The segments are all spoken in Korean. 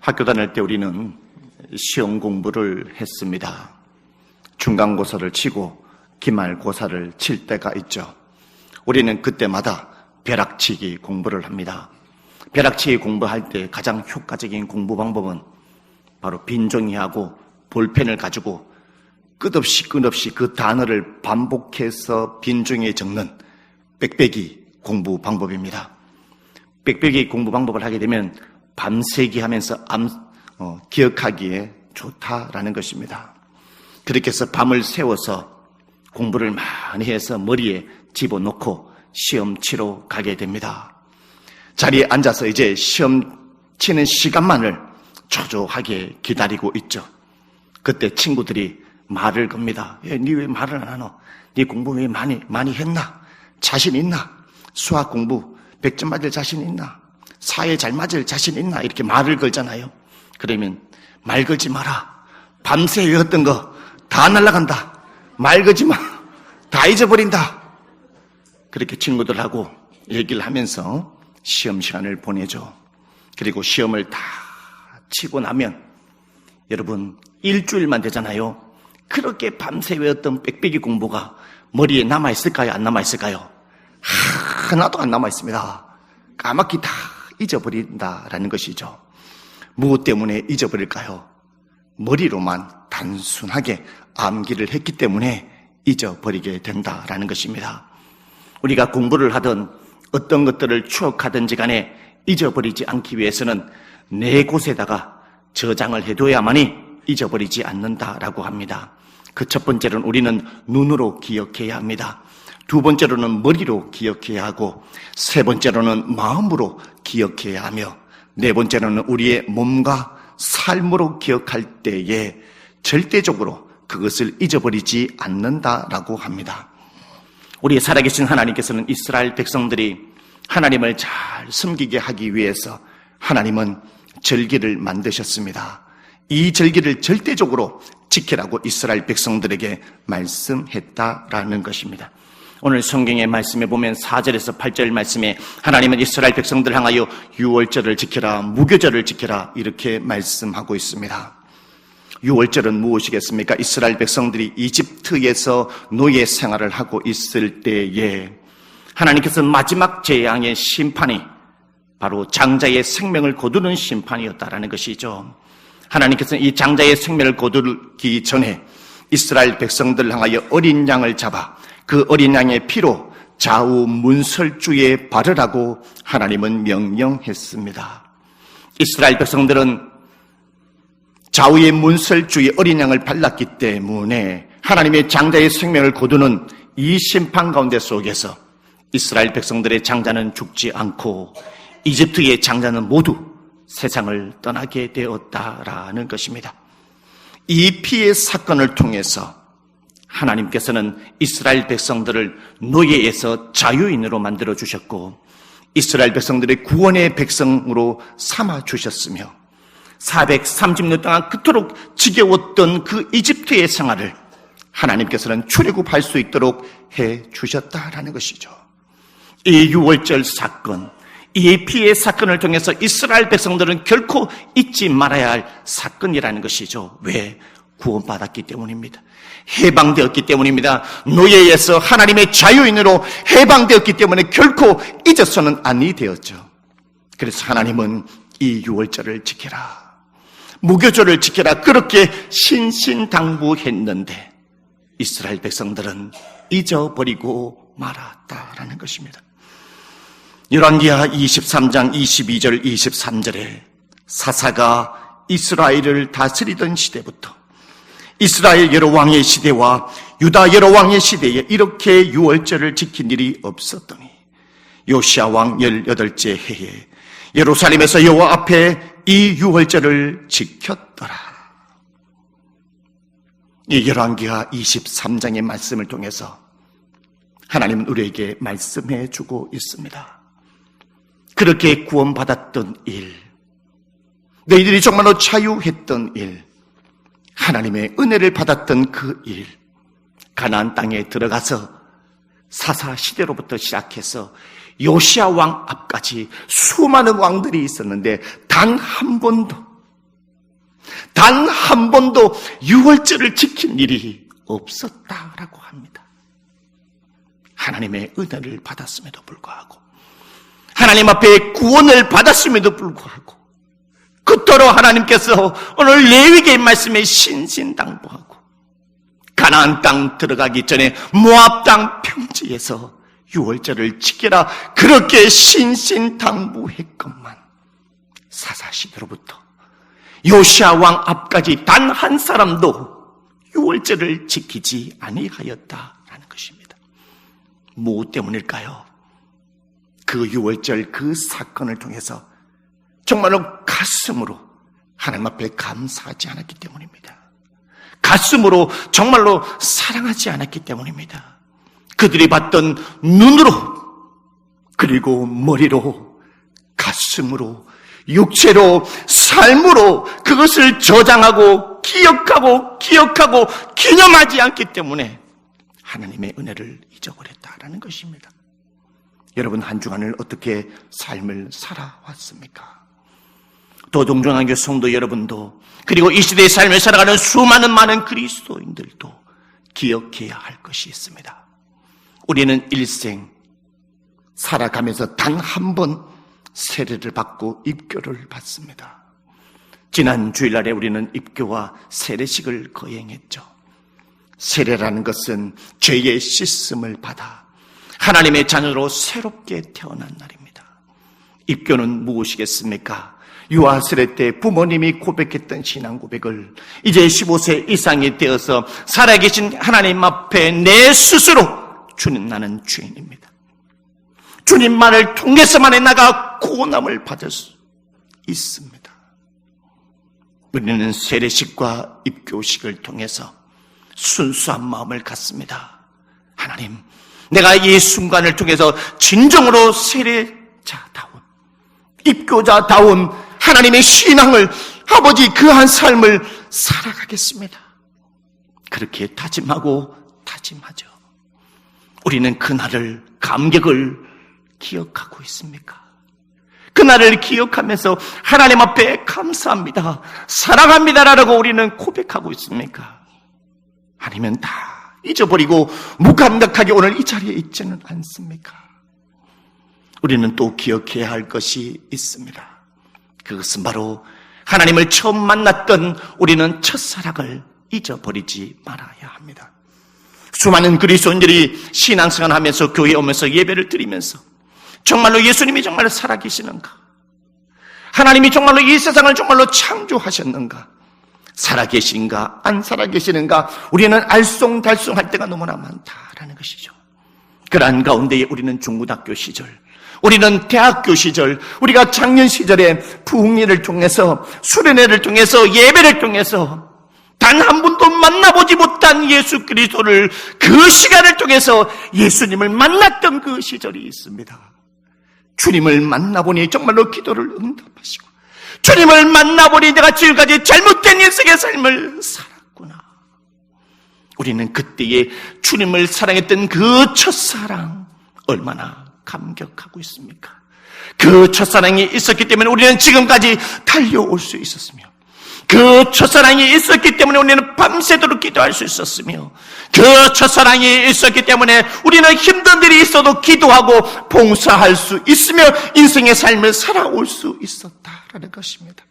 학교 다닐 때 우리는 시험 공부를 했습니다. 중간고사를 치고 기말고사를 칠 때가 있죠. 우리는 그때마다 벼락치기 공부를 합니다. 벼락치기 공부할 때 가장 효과적인 공부 방법은 바로 빈종이하고 볼펜을 가지고 끝없이 그 단어를 반복해서 빈종이에 적는 빽빽이 공부 방법입니다. 빽빽이 공부 방법을 하게 되면 밤새기 하면서 기억하기에 좋다라는 것입니다. 그렇게 해서 밤을 새워서 공부를 많이 해서 머리에 집어넣고 시험 치러 가게 됩니다. 자리에 앉아서 이제 시험 치는 시간만을 초조하게 기다리고 있죠. 그때 친구들이 말을 겁니다. 니 왜 말을 안 하노? 니 공부 왜 많이 했나? 자신 있나? 수학 공부 100점 맞을 자신 있나? 사회 잘 맞을 자신 있나? 이렇게 말을 걸잖아요. 그러면 말 걸지 마라. 밤새 외웠던 거 다 날아간다. 말 걸지 마. 다 잊어버린다. 그렇게 친구들하고 얘기를 하면서 시험 시간을 보내죠. 그리고 시험을 다 치고 나면 여러분 일주일만 되잖아요. 그렇게 밤새 외웠던 빽빽이 공부가 머리에 남아있을까요? 안 남아있을까요? 하나도 안 남아있습니다. 까맣게 다 잊어버린다라는 것이죠. 무엇 때문에 잊어버릴까요? 머리로만 단순하게 암기를 했기 때문에 잊어버리게 된다라는 것입니다. 우리가 공부를 하든 어떤 것들을 추억하든지 간에 잊어버리지 않기 위해서는 네 곳에다가 저장을 해둬야만이 잊어버리지 않는다라고 합니다. 그 첫 번째로는 우리는 눈으로 기억해야 합니다. 두 번째로는 머리로 기억해야 하고 세 번째로는 마음으로 기억해야 하며 네 번째로는 우리의 몸과 삶으로 기억할 때에 절대적으로 그것을 잊어버리지 않는다라고 합니다. 우리 살아계신 하나님께서는 이스라엘 백성들이 하나님을 잘 섬기게 하기 위해서 하나님은 절기를 만드셨습니다. 이 절기를 절대적으로 지키라고 이스라엘 백성들에게 말씀했다라는 것입니다. 오늘 성경의 말씀에 보면 4절에서 8절 말씀에 하나님은 이스라엘 백성들 향하여 유월절을 지켜라, 무교절을 지켜라 이렇게 말씀하고 있습니다. 유월절은 무엇이겠습니까? 이스라엘 백성들이 이집트에서 노예 생활을 하고 있을 때에 하나님께서 마지막 재앙의 심판이 바로 장자의 생명을 거두는 심판이었다라는 것이죠. 하나님께서는 이 장자의 생명을 거두기 전에 이스라엘 백성들을 향하여 어린 양을 잡아 그 어린 양의 피로 좌우 문설주에 바르라고 하나님은 명령했습니다. 이스라엘 백성들은 좌우의 문설주에 어린 양을 발랐기 때문에 하나님의 장자의 생명을 거두는 이 심판 가운데 속에서 이스라엘 백성들의 장자는 죽지 않고 이집트의 장자는 모두 세상을 떠나게 되었다라는 것입니다. 이 피의 사건을 통해서 하나님께서는 이스라엘 백성들을 노예에서 자유인으로 만들어 주셨고 이스라엘 백성들의 구원의 백성으로 삼아 주셨으며 430년 동안 그토록 지겨웠던 그 이집트의 생활을 하나님께서는 출애굽할 수 있도록 해 주셨다라는 것이죠. 이 유월절 사건, 이 피의 사건을 통해서 이스라엘 백성들은 결코 잊지 말아야 할 사건이라는 것이죠. 왜? 구원받았기 때문입니다. 해방되었기 때문입니다. 노예에서 하나님의 자유인으로 해방되었기 때문에 결코 잊어서는 아니 되었죠. 그래서 하나님은 이 유월절을 지켜라, 무교절을 지켜라 그렇게 신신당부했는데 이스라엘 백성들은 잊어버리고 말았다라는 것입니다. 열왕기하 23장 22절 23절에 사사가 이스라엘을 다스리던 시대부터 이스라엘 여러 왕의 시대와 유다 여러 왕의 시대에 이렇게 유월절을 지킨 일이 없었더니 요시야 왕 18째 해에 예루살렘에서 여호와 앞에 이 유월절을 지켰더라. 이 열왕기하 23장의 말씀을 통해서 하나님은 우리에게 말씀해 주고 있습니다. 그렇게 구원받았던 일, 너희들이 정말로 자유했던 일, 하나님의 은혜를 받았던 그 일, 가나안 땅에 들어가서 사사 시대로부터 시작해서 요시야 왕 앞까지 수많은 왕들이 있었는데 단 한 번도 단 한 번도 유월절을 지킨 일이 없었다라고 합니다. 하나님의 은혜를 받았음에도 불구하고, 하나님 앞에 구원을 받았음에도 불구하고, 그토록 하나님께서 오늘 레위기의 말씀에 신신당부하고 가나안 땅 들어가기 전에 모압 땅 평지에서 유월절을 지키라 그렇게 신신당부했건만 사사시대로부터 요시아 왕 앞까지 단 한 사람도 유월절을 지키지 아니하였다라는 것입니다. 무엇 때문일까요? 그 유월절 그 사건을 통해서 정말로 가슴으로 하나님 앞에 감사하지 않았기 때문입니다. 가슴으로 정말로 사랑하지 않았기 때문입니다. 그들이 봤던 눈으로, 그리고 머리로, 가슴으로, 육체로, 삶으로 그것을 저장하고 기억하고 기념하지 않기 때문에 하나님의 은혜를 잊어버렸다라는 것입니다. 여러분, 한 주간을 어떻게 삶을 살아왔습니까? 도동정학교 성도 여러분도, 그리고 이 시대의 삶을 살아가는 수많은 많은 그리스도인들도 기억해야 할 것이 있습니다. 우리는 일생 살아가면서 단 한 번 세례를 받고 입교를 받습니다. 지난 주일날에 우리는 입교와 세례식을 거행했죠. 세례라는 것은 죄의 씻음을 받아 하나님의 자녀로 새롭게 태어난 날입니다. 입교는 무엇이겠습니까? 유아 세례 때 부모님이 고백했던 신앙 고백을 이제 15세 이상이 되어서 살아계신 하나님 앞에 내 스스로, 주님 나는 죄인입니다, 주님 말을 통해서만이 나가 구원함을 받을 수 있습니다. 우리는 세례식과 입교식을 통해서 순수한 마음을 갖습니다. 하나님, 내가 이 순간을 통해서 진정으로 세례자다운, 입교자다운 하나님의 신앙을, 아버지 그한 삶을 살아가겠습니다. 그렇게 다짐하고 다짐하죠. 우리는 그날을, 감격을 기억하고 있습니까? 그날을 기억하면서 하나님 앞에 감사합니다, 사랑합니다라고 우리는 고백하고 있습니까? 아니면 다 잊어버리고 무감각하게 오늘 이 자리에 있지는 않습니까? 우리는 또 기억해야 할 것이 있습니다. 그것은 바로 하나님을 처음 만났던 우리는 첫사랑을 잊어버리지 말아야 합니다. 수많은 그리스도인들이 신앙생활 하면서 교회에 오면서 예배를 드리면서 정말로 예수님이 정말로 살아계시는가? 하나님이 정말로 이 세상을 정말로 창조하셨는가? 살아계신가 안 살아계시는가? 우리는 알쏭달쏭할 때가 너무나 많다라는 것이죠. 그러한 가운데에 우리는 중고등학교 시절, 우리는 대학교 시절, 우리가 작년 시절에 부흥회를 통해서, 수련회를 통해서, 예배를 통해서 단 한 번도 만나보지 못한 예수 그리스도를, 그 시간을 통해서 예수님을 만났던 그 시절이 있습니다. 주님을 만나보니 정말로 기도를 응답하시고, 주님을 만나보니 내가 지금까지 잘못된 인생의 삶을 살았구나. 우리는 그때에 주님을 사랑했던 그 첫사랑 얼마나 감격하고 있습니까? 그 첫사랑이 있었기 때문에 우리는 지금까지 달려올 수 있었으며, 그 첫사랑이 있었기 때문에 우리는 밤새도록 기도할 수 있었으며, 그 첫사랑이 있었기 때문에 우리는 힘든 일이 있어도 기도하고 봉사할 수 있으며 인생의 삶을 살아올 수 있었다라는 것입니다.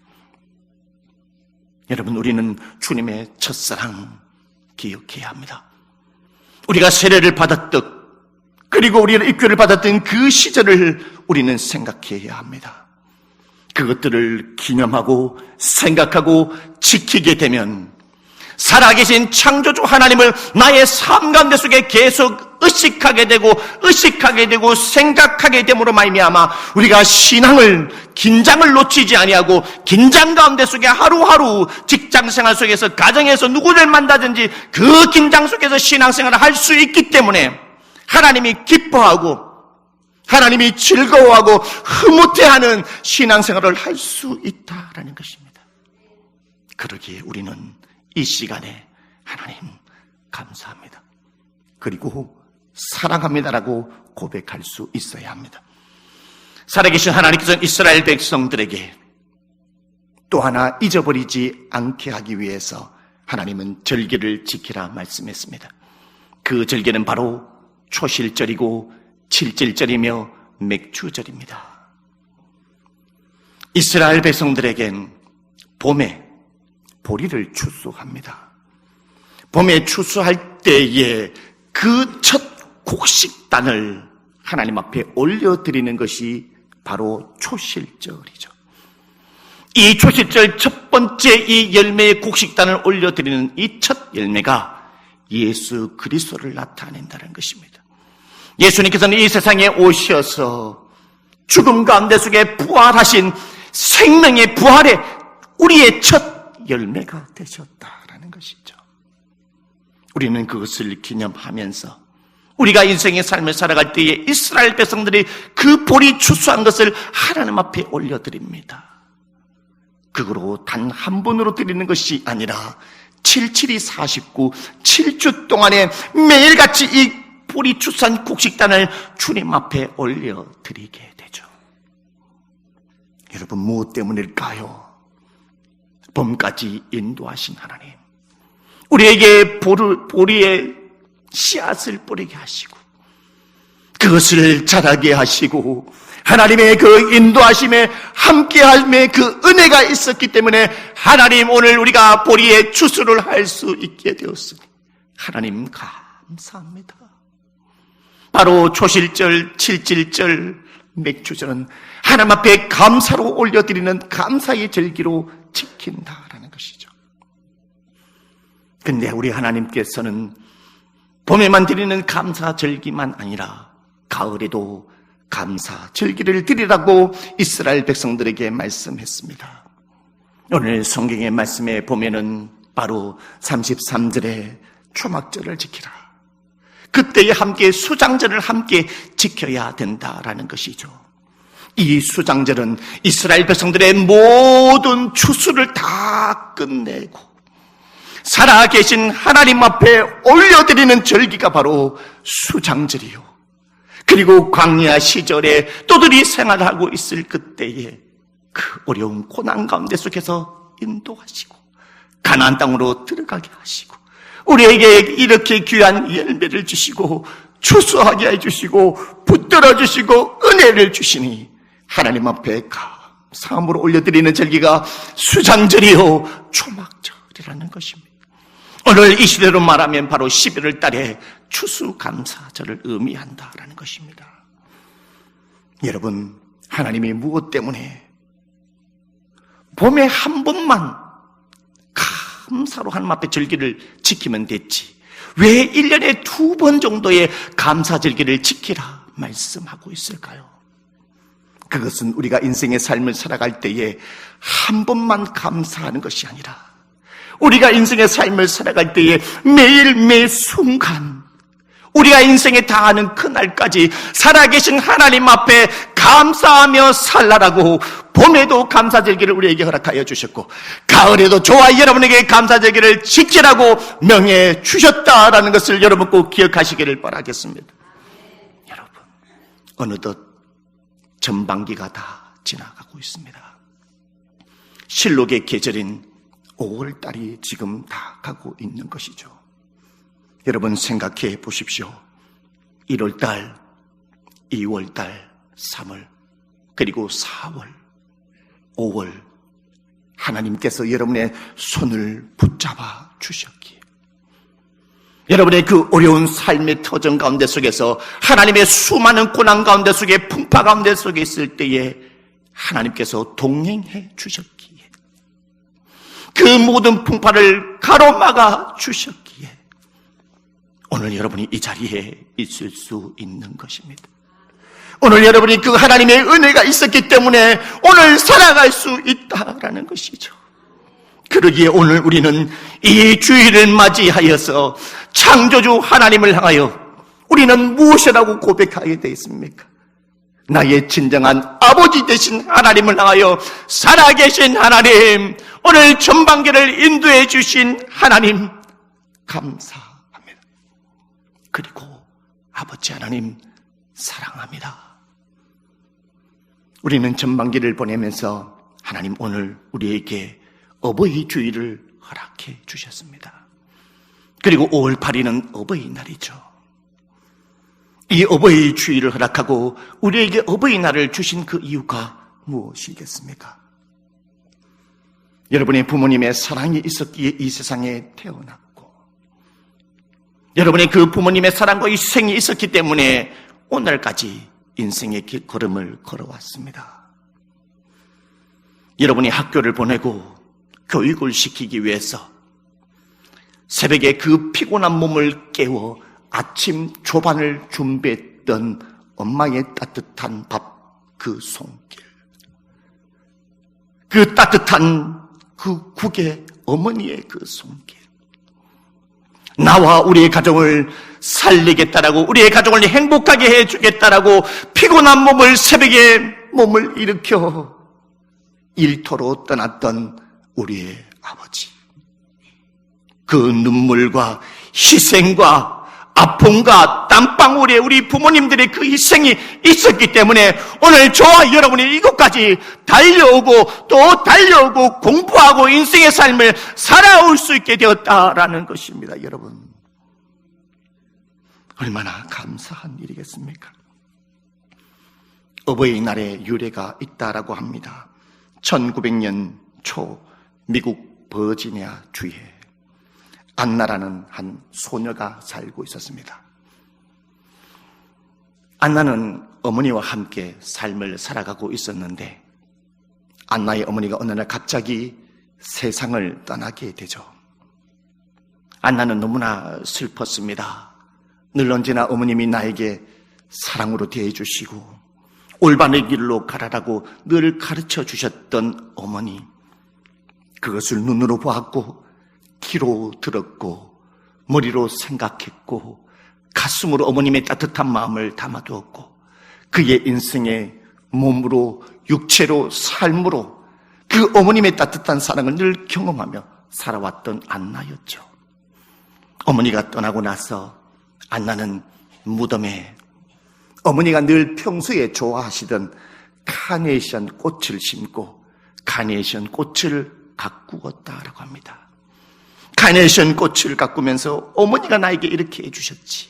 여러분, 우리는 주님의 첫사랑 기억해야 합니다. 우리가 세례를 받았던, 그리고 우리는 입교를 받았던 그 시절을 우리는 생각해야 합니다. 그것들을 기념하고 생각하고 지키게 되면 살아계신 창조주 하나님을 나의 삶 가운데 속에 계속 의식하게 되고 생각하게 됨으로 말미암아 우리가 신앙을, 긴장을 놓치지 아니하고 긴장 가운데 속에 하루하루 직장생활 속에서, 가정에서 누구를 만나든지 그 긴장 속에서 신앙생활을 할 수 있기 때문에 하나님이 기뻐하고 하나님이 즐거워하고 흐뭇해하는 신앙생활을 할 수 있다라는 것입니다. 그러기에 우리는 이 시간에 하나님 감사합니다, 그리고 사랑합니다라고 고백할 수 있어야 합니다. 살아계신 하나님께서는 이스라엘 백성들에게 또 하나 잊어버리지 않게 하기 위해서 하나님은 절기를 지키라 말씀했습니다. 그 절기는 바로 초실절이고 칠칠절이며 맥주절입니다. 이스라엘 백성들에겐 봄에 보리를 추수합니다. 봄에 추수할 때에 그 첫 곡식단을 하나님 앞에 올려드리는 것이 바로 초실절이죠. 이 초실절 첫 번째 이 열매의 곡식단을 올려드리는 이 첫 열매가 예수 그리스도를 나타낸다는 것입니다. 예수님께서는 이 세상에 오셔서 죽음 가운데 속에 부활하신 생명의 부활에 우리의 첫 열매가 되셨다라는 것이죠. 우리는 그것을 기념하면서 우리가 인생의 삶을 살아갈 때에 이스라엘 백성들이 그 보리 추수한 것을 하나님 앞에 올려드립니다. 그거로 단 한 번으로 드리는 것이 아니라 77이 49, 7주 동안에 매일같이 이 보리 추수한 곡식단을 주님 앞에 올려드리게 되죠. 여러분, 무엇 때문일까요? 봄까지 인도하신 하나님, 우리에게 보리의 씨앗을 뿌리게 하시고 그것을 자라게 하시고 하나님의 그 인도하심에 함께함의 그 은혜가 있었기 때문에 하나님, 오늘 우리가 보리의 추수를 할 수 있게 되었으니 하나님 감사합니다. 바로 초실절, 칠칠절, 맥주절은 하나님 앞에 감사로 올려드리는 감사의 절기로 지킨다라는 것이죠. 근데 우리 하나님께서는 봄에만 드리는 감사 절기만 아니라 가을에도 감사 절기를 드리라고 이스라엘 백성들에게 말씀했습니다. 오늘 성경의 말씀에 보면은 바로 33절에 초막절을 지키라, 그때에 함께 수장절을 함께 지켜야 된다라는 것이죠. 이 수장절은 이스라엘 백성들의 모든 추수를 다 끝내고 살아계신 하나님 앞에 올려드리는 절기가 바로 수장절이요, 그리고 광야 시절에 또들이 생활하고 있을 그때에 그 어려운 고난 가운데 속에서 인도하시고 가나안 땅으로 들어가게 하시고 우리에게 이렇게 귀한 열매를 주시고 추수하게 해주시고 붙들어 주시고 은혜를 주시니 하나님 앞에 감사함으로 올려드리는 절기가 수장절이요 초막절이라는 것입니다. 오늘 이 시대로 말하면 바로 11월 달에 추수감사절을 의미한다라는 것입니다. 여러분, 하나님이 무엇 때문에 봄에 한 번만 감사로 하나님 앞에 절기를 지키면 됐지 왜 1년에 2번 정도의 감사절기를 지키라 말씀하고 있을까요? 그것은 우리가 인생의 삶을 살아갈 때에 한 번만 감사하는 것이 아니라 우리가 인생의 삶을 살아갈 때에 매일 순간 우리가 인생에 다하는 그날까지 살아계신 하나님 앞에 감사하며 살라라고 봄에도 감사절기를 우리에게 허락하여 주셨고 가을에도 저와 여러분에게 감사절기를 지키라고 명해 주셨다라는 것을 여러분 꼭 기억하시기를 바라겠습니다. 여러분, 어느덧 전반기가 다 지나가고 있습니다. 실록의 계절인 5월달이 지금 다 가고 있는 것이죠. 여러분 생각해 보십시오. 1월달, 2월달, 3월, 그리고 4월, 5월 하나님께서 여러분의 손을 붙잡아 주셨기에 여러분의 그 어려운 삶의 터전 가운데 속에서 하나님의 수많은 고난 가운데 속에 풍파 가운데 속에 있을 때에 하나님께서 동행해 주셨기에 그 모든 풍파를 가로막아 주셨기에 오늘 여러분이 이 자리에 있을 수 있는 것입니다. 오늘 여러분이 그 하나님의 은혜가 있었기 때문에 오늘 살아갈 수 있다라는 것이죠. 그러기에 오늘 우리는 이 주일을 맞이하여서 창조주 하나님을 향하여 우리는 무엇이라고 고백하게 되어 있습니까? 나의 진정한 아버지 되신 하나님을 향하여 살아계신 하나님, 오늘 전반기를 인도해 주신 하나님 감사합니다. 그리고 아버지 하나님 사랑합니다. 우리는 전반기를 보내면서 하나님 오늘 우리에게 어버이 주일을 허락해 주셨습니다. 그리고 5월 8일은 어버이날이죠. 이 어버이 주일을 허락하고 우리에게 어버이날을 주신 그 이유가 무엇이겠습니까? 여러분의 부모님의 사랑이 있었기에 이 세상에 태어났고, 여러분의 그 부모님의 사랑과 희생이 있었기 때문에 오늘까지 인생의 길걸음을 걸어왔습니다. 여러분이 학교를 보내고 교육을 시키기 위해서 새벽에 그 피곤한 몸을 깨워 아침 조반을 준비했던 엄마의 따뜻한 밥 그 손길, 그 따뜻한 그 국의 어머니의 그 손길, 나와 우리의 가정을 살리겠다라고, 우리의 가정을 행복하게 해주겠다라고 피곤한 몸을 새벽에 몸을 일으켜 일터로 떠났던 우리의 아버지, 그 눈물과 희생과 아픔과 땀방울에 우리 부모님들의 그 희생이 있었기 때문에 오늘 저와 여러분이 이곳까지 달려오고 또 달려오고 공부하고 인생의 삶을 살아올 수 있게 되었다라는 것입니다. 여러분, 얼마나 감사한 일이겠습니까? 어버이날에 유래가 있다라고 합니다. 1900년 초 미국 버지니아 주에 안나라는 한 소녀가 살고 있었습니다. 안나는 어머니와 함께 삶을 살아가고 있었는데 안나의 어머니가 어느 날 갑자기 세상을 떠나게 되죠. 안나는 너무나 슬펐습니다. 늘 언제나 어머님이 나에게 사랑으로 대해주시고 올바른 길로 가라라고 늘 가르쳐 주셨던 어머니, 그것을 눈으로 보았고 귀로 들었고 머리로 생각했고 가슴으로 어머님의 따뜻한 마음을 담아두었고 그의 인생의 몸으로 육체로 삶으로 그 어머님의 따뜻한 사랑을 늘 경험하며 살아왔던 안나였죠. 어머니가 떠나고 나서 안나는 무덤에 어머니가 늘 평소에 좋아하시던 카네이션 꽃을 심고 카네이션 꽃을 가꾸었다라고 합니다. 카네이션 꽃을 가꾸면서 어머니가 나에게 이렇게 해주셨지,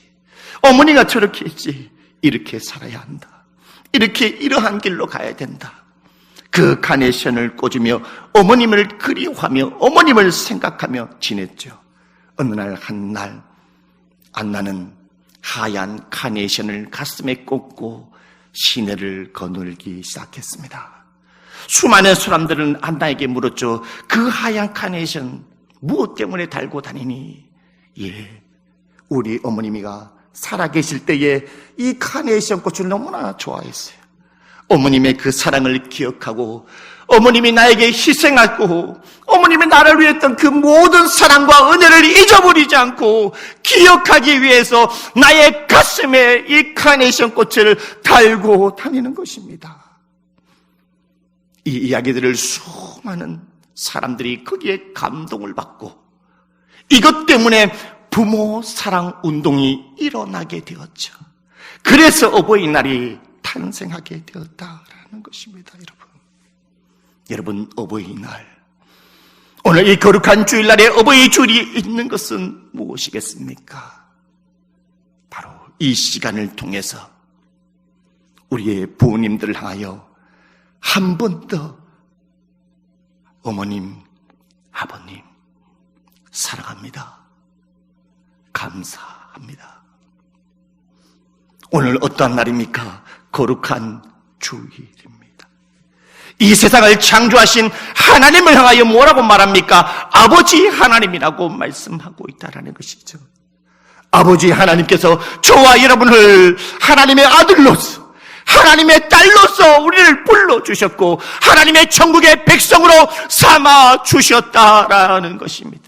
어머니가 저렇게 했지, 이렇게 살아야 한다, 이렇게 이러한 길로 가야 된다. 그 카네이션을 꽂으며 어머님을 그리워하며 어머님을 생각하며 지냈죠. 어느 날 한 날 안나는 하얀 카네이션을 가슴에 꽂고 시내를 거닐기 시작했습니다. 수많은 사람들은 안나에게 물었죠. 그 하얀 카네이션 무엇 때문에 달고 다니니? 예, 우리 어머님이가 살아계실 때에 이 카네이션 꽃을 너무나 좋아했어요. 어머님의 그 사랑을 기억하고 어머님이 나에게 희생하고 어머님이 나를 위해 했던 그 모든 사랑과 은혜를 잊어버리지 않고 기억하기 위해서 나의 가슴에 이 카네이션 꽃을 달고 다니는 것입니다. 이 이야기들을 수많은 사람들이 거기에 감동을 받고 이것 때문에 부모 사랑 운동이 일어나게 되었죠. 그래서 어버이날이 탄생하게 되었다라는 것입니다. 여러분, 어버이날, 오늘 이 거룩한 주일날에 어버이 주일이 있는 것은 무엇이겠습니까? 바로 이 시간을 통해서 우리의 부모님들을 향하여 한 번 더 어머님, 아버님 사랑합니다, 감사합니다. 오늘 어떠한 날입니까? 거룩한 주일입니다. 이 세상을 창조하신 하나님을 향하여 뭐라고 말합니까? 아버지 하나님이라고 말씀하고 있다는 것이죠. 아버지 하나님께서 저와 여러분을 하나님의 아들로서, 하나님의 딸로서 우리를 불러주셨고 하나님의 천국의 백성으로 삼아주셨다라는 것입니다.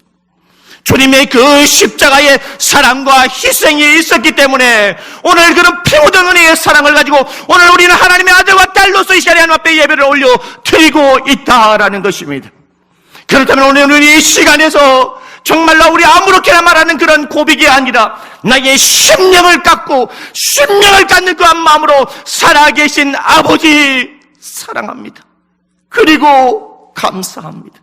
주님의 그 십자가의 사랑과 희생이 있었기 때문에 오늘 그런 피 묻은 은혜의 사랑을 가지고 오늘 우리는 하나님의 아들과 딸로서 이 시간에 하나님 앞에 예배를 올려 드리고 있다라는 것입니다. 그렇다면 오늘 이 시간에서 정말로 우리 아무렇게나 말하는 그런 고백이 아니라 나의 심령을 깎고 심령을 깎는 그한 마음으로 살아계신 아버지 사랑합니다, 그리고 감사합니다.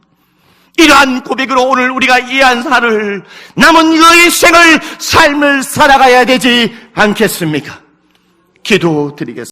이러한 고백으로 오늘 우리가 이 한 살을 남은 너의 생을 삶을 살아가야 되지 않겠습니까? 기도드리겠습니다.